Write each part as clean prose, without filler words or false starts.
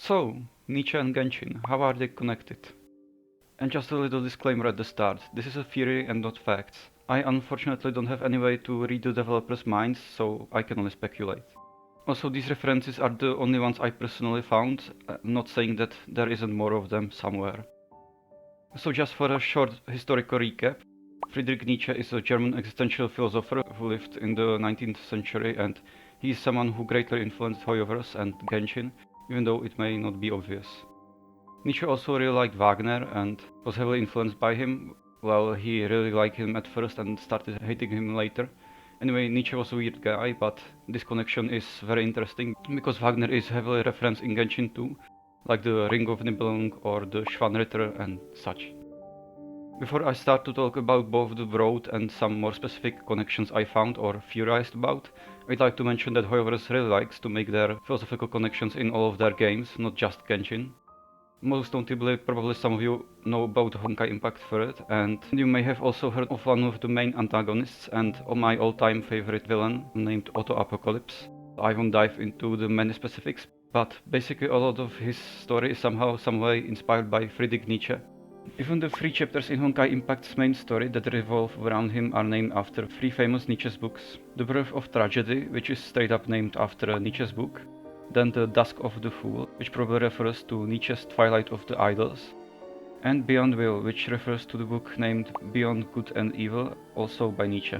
So, Nietzsche and Genshin, how are they connected? And just a little disclaimer at the start, this is a theory and not facts. I unfortunately don't have any way to read the developers' minds, so I can only speculate. Also, these references are the only ones I personally found, not saying that there isn't more of them somewhere. So just for a short historical recap, Friedrich Nietzsche is a German existential philosopher who lived in the 19th century, and he is someone who greatly influenced Hoyoverse and Genshin, even though it may not be obvious. Nietzsche also really liked Wagner and was heavily influenced by him. Well, he really liked him at first and started hating him later. Anyway, Nietzsche was a weird guy, but this connection is very interesting because Wagner is heavily referenced in Genshin too, like the Ring of Nibelung or the Schwanritter and such. Before I start to talk about both the broad and some more specific connections I found or theorized about, I'd like to mention that Hoyoverse really likes to make their philosophical connections in all of their games, not just Genshin. Most notably, probably some of you know about Honkai Impact for it, and you may have also heard of one of the main antagonists and my all-time favorite villain named Otto Apocalypse. I won't dive into the many specifics, but basically a lot of his story is somehow, some way inspired by Friedrich Nietzsche. Even the 3 chapters in Honkai Impact's main story that revolve around him are named after 3 famous Nietzsche's books. The Birth of Tragedy, which is straight up named after Nietzsche's book, then The Dusk of the Fool, which probably refers to Nietzsche's Twilight of the Idols, and Beyond Will, which refers to the book named Beyond Good and Evil, also by Nietzsche.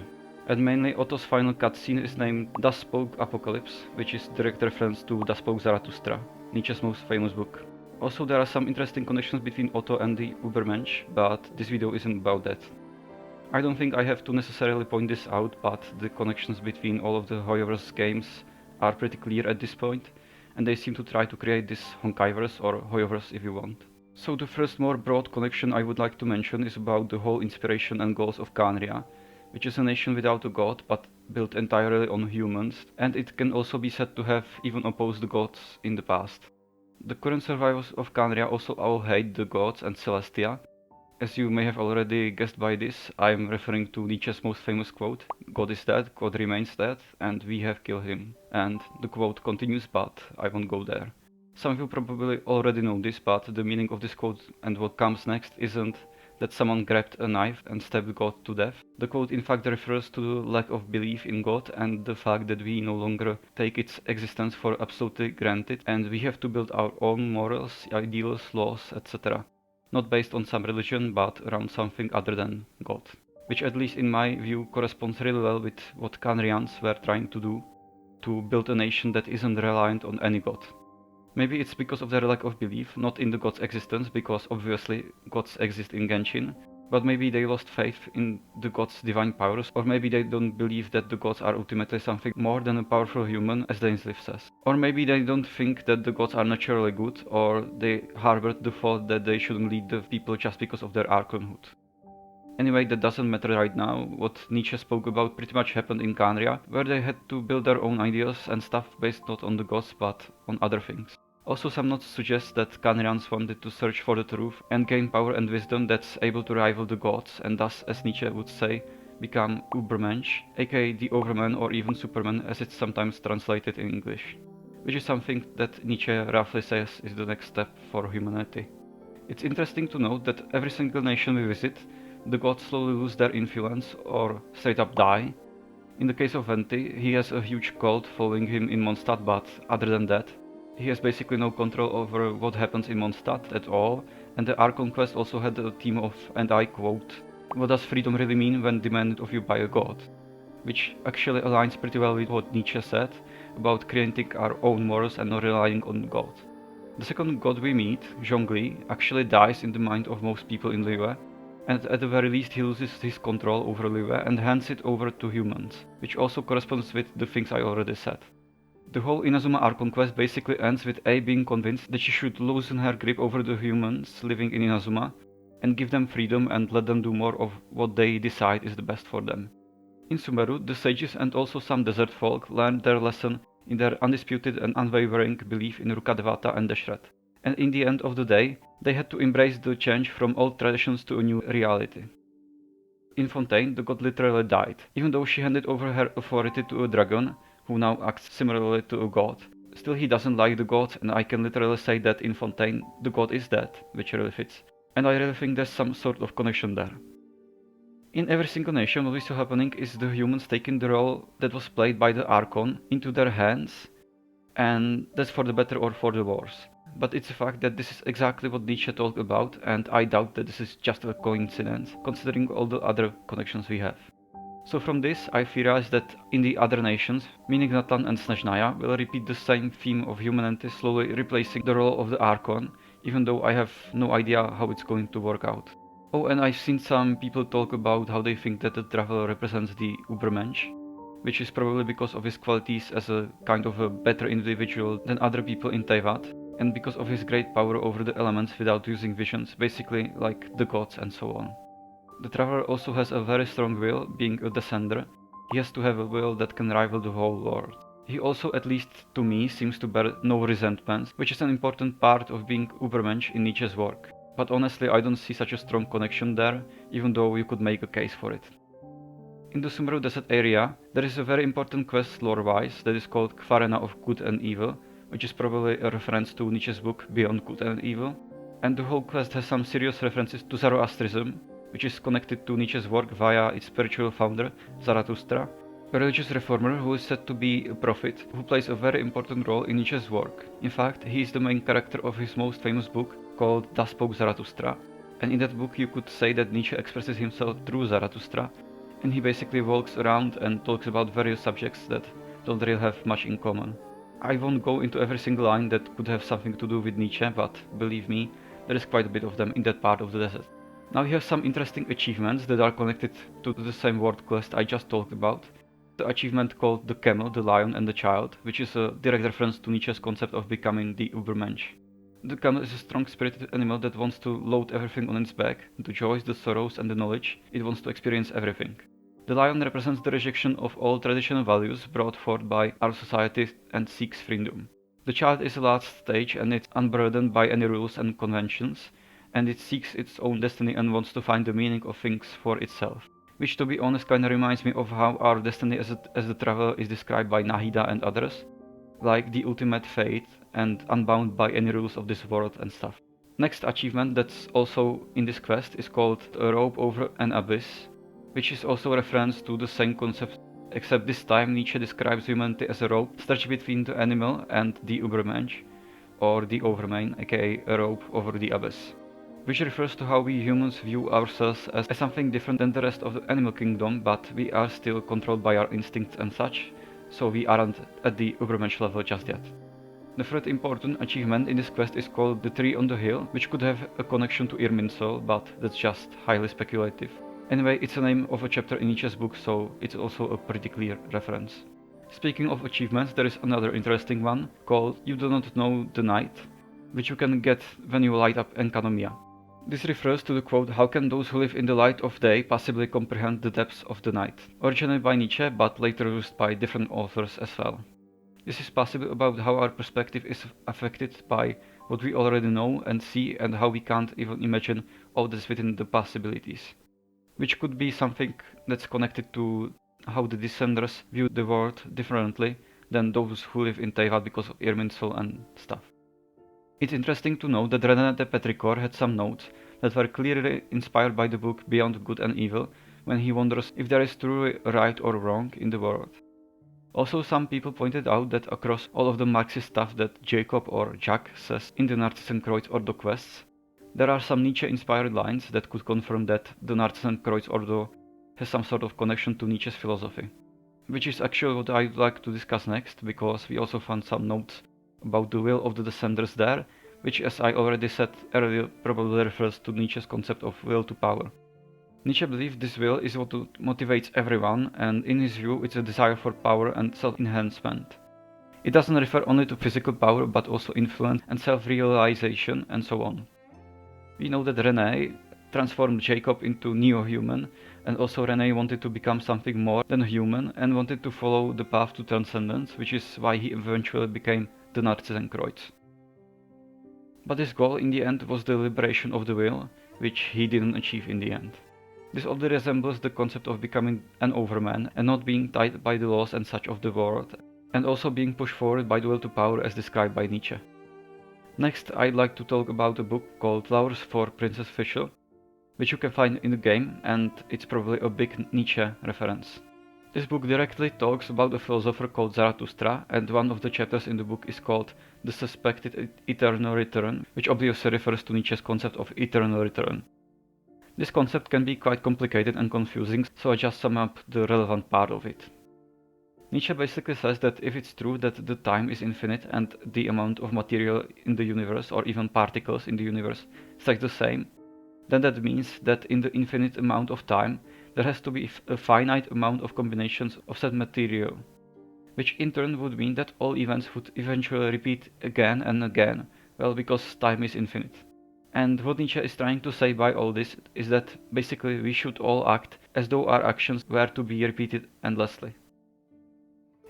And mainly Otto's final cutscene is named Thus Spoke Apocalypse, which is direct reference to Thus Spoke Zarathustra, Nietzsche's most famous book. Also, there are some interesting connections between Otto and the Übermensch, but this video isn't about that. I don't think I have to necessarily point this out, but the connections between all of the Hoyoverse games are pretty clear at this point, and they seem to try to create this Honkaiverse or Hoyoverse if you want. So the first more broad connection I would like to mention is about the whole inspiration and goals of Khaenri'ah, which is a nation without a god but built entirely on humans, and it can also be said to have even opposed the gods in the past. The current survivors of Khaenri'ah also all hate the gods and Celestia. As you may have already guessed by this, I am referring to Nietzsche's most famous quote, God is dead, God remains dead, and we have killed him. And the quote continues, but I won't go there. Some of you probably already know this, but the meaning of this quote and what comes next isn't that someone grabbed a knife and stabbed God to death. The quote in fact refers to the lack of belief in God and the fact that we no longer take its existence for absolutely granted, and we have to build our own morals, ideals, laws, etc. Not based on some religion, but around something other than God. Which, at least in my view, corresponds really well with what Khaenri'ahs were trying to do, to build a nation that isn't reliant on any god. Maybe it's because of their lack of belief, not in the god's existence, because obviously gods exist in Genshin, but maybe they lost faith in the god's divine powers, or maybe they don't believe that the gods are ultimately something more than a powerful human, as Dainsleif says. Or maybe they don't think that the gods are naturally good, or they harbored the thought that they shouldn't lead the people just because of their archonhood. Anyway, that doesn't matter right now. What Nietzsche spoke about pretty much happened in Khaenri'ah, where they had to build their own ideas and stuff based not on the gods but on other things. Also, some notes suggest that Khaenri'ahs wanted to search for the truth and gain power and wisdom that's able to rival the gods, and thus, as Nietzsche would say, become Übermensch, aka the Overman or even Superman as it's sometimes translated in English. Which is something that Nietzsche roughly says is the next step for humanity. It's interesting to note that every single nation we visit, the gods slowly lose their influence or straight up die. In the case of Venti, he has a huge cult following him in Mondstadt, but other than that, he has basically no control over what happens in Mondstadt at all, and the Archon quest also had a theme of, and I quote, "What does freedom really mean when demanded of you by a god?" Which actually aligns pretty well with what Nietzsche said about creating our own morals and not relying on God. The second god we meet, Zhongli, actually dies in the mind of most people in Liyue, and at the very least he loses his control over Liyue and hands it over to humans, which also corresponds with the things I already said. The whole Inazuma Archon quest basically ends with A being convinced that she should loosen her grip over the humans living in Inazuma and give them freedom and let them do more of what they decide is the best for them. In Sumeru, the sages and also some desert folk learned their lesson in their undisputed and unwavering belief in Rukkhadevata and Deshret. And in the end of the day, they had to embrace the change from old traditions to a new reality. In Fontaine, the god literally died, even though she handed over her authority to a dragon, who now acts similarly to a god. Still, he doesn't like the god, and I can literally say that in Fontaine the god is dead, which really fits. And I really think there's some sort of connection there. In every single nation, what we saw happening is the humans taking the role that was played by the Archon into their hands, and that's for the better or for the worse. But it's a fact that this is exactly what Nietzsche talked about, and I doubt that this is just a coincidence, considering all the other connections we have. So from this, I theorize that in the other nations, meaning Natlan and Snezhnaya, will repeat the same theme of humanity slowly replacing the role of the Archon, even though I have no idea how it's going to work out. Oh, and I've seen some people talk about how they think that the Traveler represents the Übermensch, which is probably because of his qualities as a kind of a better individual than other people in Teyvat, and because of his great power over the elements without using visions, basically like the gods and so on. The Traveler also has a very strong will, being a descender. He has to have a will that can rival the whole world. He also, at least to me, seems to bear no resentments, which is an important part of being Übermensch in Nietzsche's work. But honestly, I don't see such a strong connection there, even though you could make a case for it. In the Sumeru Desert area, there is a very important quest lore-wise that is called Khvarena of Good and Evil, which is probably a reference to Nietzsche's book Beyond Good and Evil. And the whole quest has some serious references to Zoroastrism, which is connected to Nietzsche's work via its spiritual founder, Zarathustra, a religious reformer who is said to be a prophet, who plays a very important role in Nietzsche's work. In fact, he is the main character of his most famous book, called Thus Spoke Zarathustra, and in that book you could say that Nietzsche expresses himself through Zarathustra, and he basically walks around and talks about various subjects that don't really have much in common. I won't go into every single line that could have something to do with Nietzsche, but believe me, there is quite a bit of them in that part of the desert. Now we have some interesting achievements that are connected to the same world quest I just talked about. The achievement called the Camel, the Lion and the Child, which is a direct reference to Nietzsche's concept of becoming the Übermensch. The camel is a strong-spirited animal that wants to load everything on its back, the joys, the sorrows and the knowledge. It wants to experience everything. The lion represents the rejection of all traditional values brought forth by our society and seeks freedom. The child is the last stage and it's unburdened by any rules and conventions, and it seeks its own destiny and wants to find the meaning of things for itself. Which, to be honest, kinda reminds me of how our destiny as the traveler is described by Nahida and others, like the ultimate fate and unbound by any rules of this world and stuff. Next achievement that's also in this quest is called A Rope Over an Abyss, which is also a reference to the same concept, except this time Nietzsche describes humanity as a rope stretched between the animal and the Übermensch, or the Overman, aka a rope over the abyss, which refers to how we humans view ourselves as something different than the rest of the animal kingdom, but we are still controlled by our instincts and such, so we aren't at the Übermensch level just yet. The third important achievement in this quest is called The Tree on the Hill, which could have a connection to Irminsul, but that's just highly speculative. Anyway, it's the name of a chapter in Nietzsche's book, so it's also a pretty clear reference. Speaking of achievements, there is another interesting one called You Do Not Know the Night, which you can get when you light up Enkanomia. This refers to the quote, "How can those who live in the light of day possibly comprehend the depths of the night?" Originally by Nietzsche, but later used by different authors as well. This is possibly about how our perspective is affected by what we already know and see, and how we can't even imagine all that's within the possibilities. Which could be something that's connected to how the Descenders view the world differently than those who live in Teyvat because of Irminsul and stuff. It's interesting to note that René de Petrichor had some notes that were clearly inspired by the book Beyond Good and Evil, when he wonders if there is truly right or wrong in the world. Also, some people pointed out that across all of the Marxist stuff that Jacob or Jack says in the Narzissenkreuz Ordo quests, there are some Nietzsche-inspired lines that could confirm that the Narzissenkreuz Ordo has some sort of connection to Nietzsche's philosophy. Which is actually what I'd like to discuss next, because we also found some notes about the will of the Descenders there, which, as I already said earlier, probably refers to Nietzsche's concept of will to power. Nietzsche believed this will is what motivates everyone, and in his view it's a desire for power and self-enhancement. It doesn't refer only to physical power, but also influence and self-realization and so on. We know that René transformed Jacob into neo-human, and also René wanted to become something more than a human and wanted to follow the path to transcendence, which is why he eventually became the Narzissenkreuz. But his goal in the end was the liberation of the will, which he didn't achieve in the end. This oddly resembles the concept of becoming an overman and not being tied by the laws and such of the world, and also being pushed forward by the will to power as described by Nietzsche. Next, I'd like to talk about a book called Flowers for Princess Fischl, which you can find in the game, and it's probably a big Nietzsche reference. This book directly talks about a philosopher called Zarathustra, and one of the chapters in the book is called The Suspected Eternal Return, which obviously refers to Nietzsche's concept of eternal return. This concept can be quite complicated and confusing, so I just sum up the relevant part of it. Nietzsche basically says that if it's true that the time is infinite and the amount of material in the universe, or even particles in the universe, stays the same, then that means that in the infinite amount of time, there has to be a finite amount of combinations of said material, which in turn would mean that all events would eventually repeat again and again, well, because time is infinite. And what Nietzsche is trying to say by all this is that basically we should all act as though our actions were to be repeated endlessly.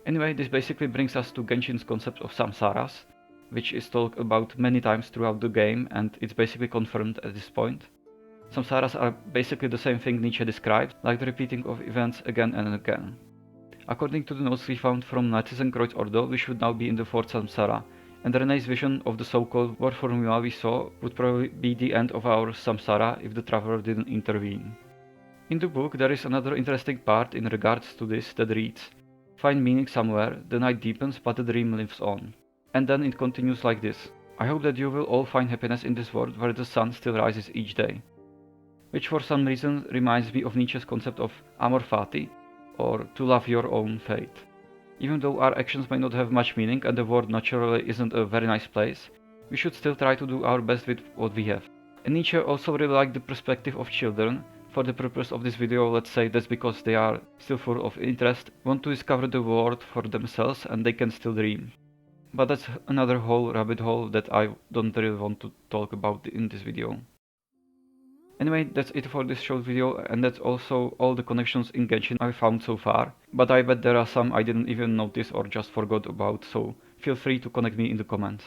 Anyway, this basically brings us to Genshin's concept of samsaras, which is talked about many times throughout the game, and it's basically confirmed at this point. Samsaras are basically the same thing Nietzsche described, like the repeating of events again and again. According to the notes we found from Narzissenkreuz Ordo, we should now be in the fourth samsara, and René's vision of the so-called war formula we saw would probably be the end of our samsara if the traveler didn't intervene. In the book there is another interesting part in regards to this that reads, "Find meaning somewhere, the night deepens but the dream lives on." And then it continues like this, "I hope that you will all find happiness in this world where the sun still rises each day." Which for some reason reminds me of Nietzsche's concept of amor fati, or to love your own fate. Even though our actions may not have much meaning and the world naturally isn't a very nice place, we should still try to do our best with what we have. And Nietzsche also really liked the perspective of children. For the purpose of this video, let's say that's because they are still full of interest, want to discover the world for themselves, and they can still dream. But that's another whole rabbit hole that I don't really want to talk about in this video. Anyway, that's it for this short video, and that's also all the connections in Genshin I found so far, but I bet there are some I didn't even notice or just forgot about, so feel free to connect me in the comments.